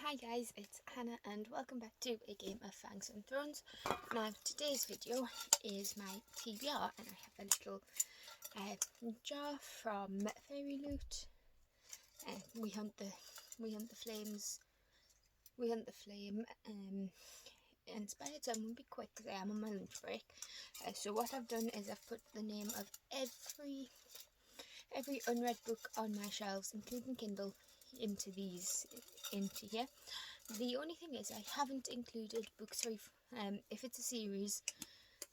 Hi guys, it's Hannah and welcome back to a game of Fangs and Thrones. Now today's video is my TBR and I have a little jar from Fairy Loot. We hunt the flames. We hunt the flame inspired, so I'm going to be quick because I am on my lunch break. So what I've done is I've put the name of every unread book on my shelves, including Kindle, into here. The only thing is I haven't included book 3. If it's a series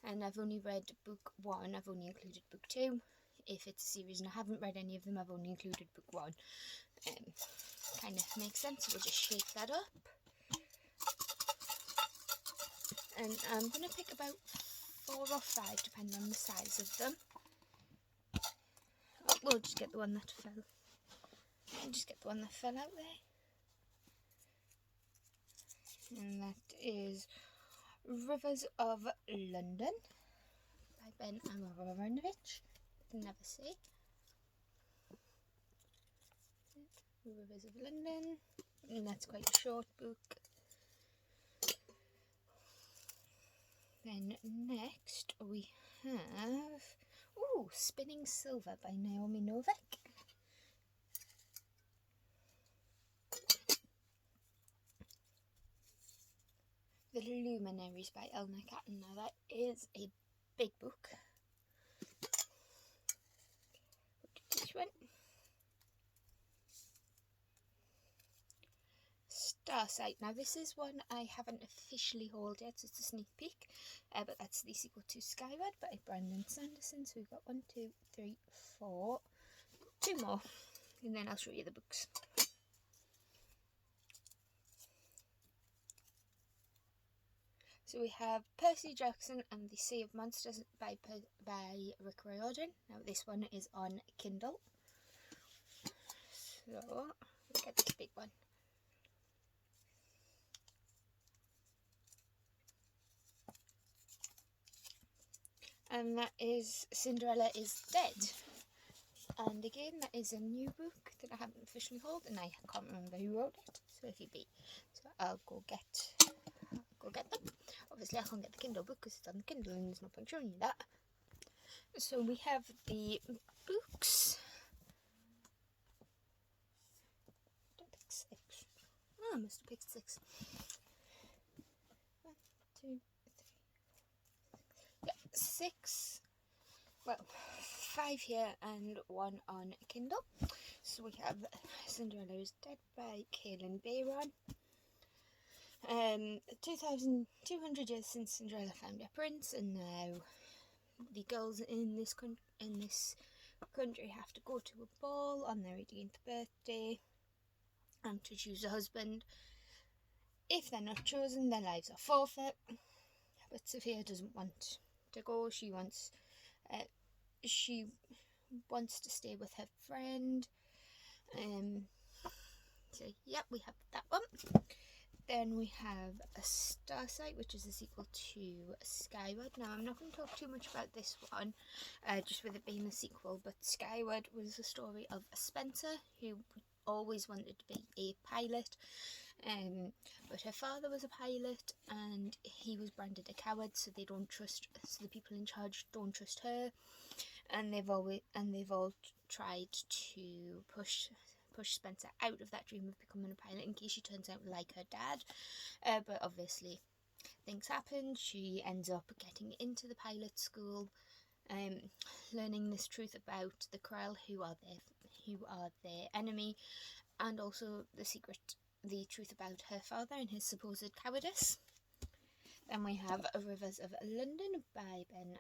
and I've only read book 1, I've only included book 2. If it's a series and I haven't read any of them, I've only included book 1. Kind of makes sense. We'll just shake that up. And I'm going to pick about 4 or 5 depending on the size of them. We'll just get the one that fell. Out there. And that is Rivers of London by Ben Aronovich. Never say. Rivers of London. And that's quite a short book. Then next we have Spinning Silver by Naomi Novik. The Luminaries by Elna Catton. Now that is a big book. This one. Starsight. Now this is one I haven't officially hauled yet, so it's a sneak peek. But that's the sequel to Skyward by Brandon Sanderson. So we've got 1, 2, 3, 4. 2 more. And then I'll show you the books. So we have Percy Jackson and the Sea of Monsters by Rick Riordan. Now this one is on Kindle. So we'll get this big one. And that is Cinderella is Dead. And again, that is a new book that I haven't officially hauled, and I can't remember who wrote it. So if you be, so I'll go get them. Obviously, I can't get the Kindle book because it's on the Kindle, and there's no point showing you that. So we have the books. Don't pick 6. Oh, I must have picked 6. 1, 2, 3. Yeah, 6. Well, 5 here and 1 on Kindle. So we have Cinderella is Dead by Kaylin Bayron. 2,200 years since Cinderella found her prince, and now the girls in this country have to go to a ball on their 18th birthday and to choose a husband. If they're not chosen, their lives are forfeit. But Sophia doesn't want to go. She wants to stay with her friend. So yeah, we have that one. Then we have a Starsight, which is a sequel to Skyward. Now I'm not going to talk too much about this one, just with it being a sequel, but Skyward was the story of Spencer, who always wanted to be a pilot, but her father was a pilot and he was branded a coward, so the people in charge don't trust her, and they've all tried to push Spencer out of that dream of becoming a pilot in case she turns out like her dad. But obviously things happen. She ends up getting into the pilot school, learning this truth about the Krell, who are their enemy, and also the truth about her father and his supposed cowardice. Then we have Rivers of London by Ben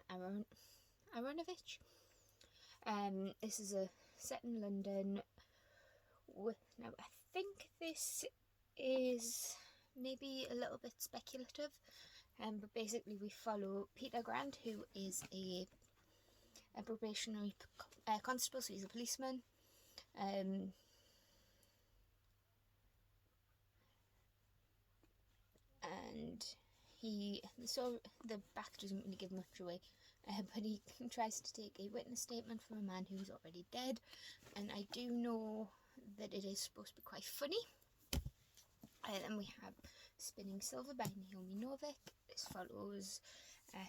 Aronovich. This is a set in London. Now I think this is maybe a little bit speculative, but basically we follow Peter Grant, who is a probationary constable, so he's a policeman. And the back doesn't really give much away, but he tries to take a witness statement from a man who's already dead, and I do know that it is supposed to be quite funny. Then we have Spinning Silver by Naomi Novik. This follows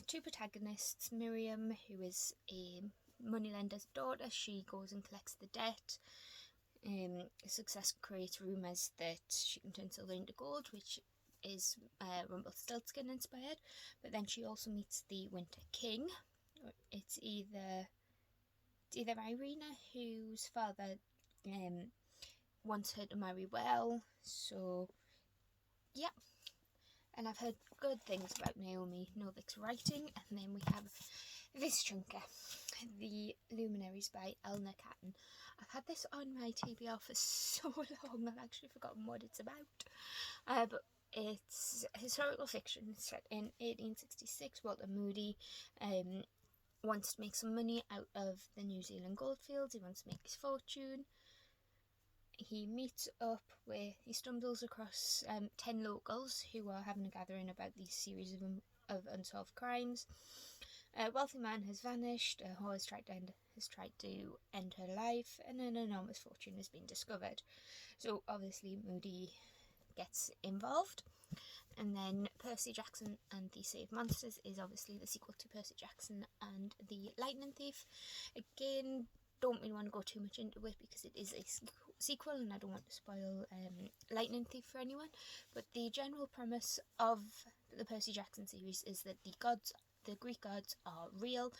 two protagonists, Miriam, who is a moneylender's daughter. She goes and collects the debt. Success creates rumours that she can turn silver into gold, which is Rumpelstiltskin inspired. But then she also meets the Winter King. It's either Irina, whose father wants her to marry well. So yeah, and I've heard good things about Naomi Novik's writing. And then we have this chunker, The Luminaries by Eleanor Catton. I've had this on my TBR for so long, I've actually forgotten what it's about. But it's historical fiction. It's set in 1866. Walter Moody wants to make some money out of the New Zealand goldfields. He wants to make his fortune. He stumbles across 10 locals who are having a gathering about these series of unsolved crimes. A wealthy man has vanished, a whore has tried to end her life, and an enormous fortune has been discovered. So obviously Moody gets involved. And then Percy Jackson and the Sea of Monsters is obviously the sequel to Percy Jackson and the Lightning Thief. Again, don't really want to go too much into it because it is a sequel and I don't want to spoil Lightning Thief for anyone. But the general premise of the Percy Jackson series is that the Greek gods are real,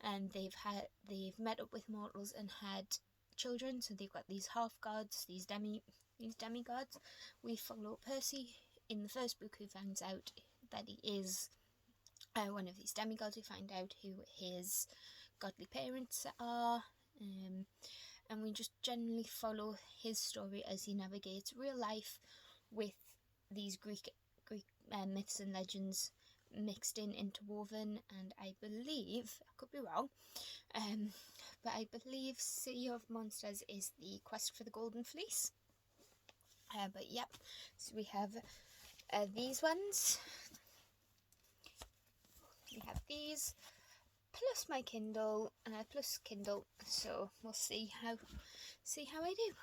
and they've met up with mortals and had children. So they've got these half gods, these demigods. We follow Percy in the first book, who finds out that he is one of these demigods. We find out who his godly parents are, and we just generally follow his story as he navigates real life with these Greek myths and legends mixed in, interwoven. And I believe, I could be wrong, but I believe Sea of Monsters is the quest for the Golden Fleece. But yep, so we have these ones. We have these plus my Kindle, so we'll see how I do.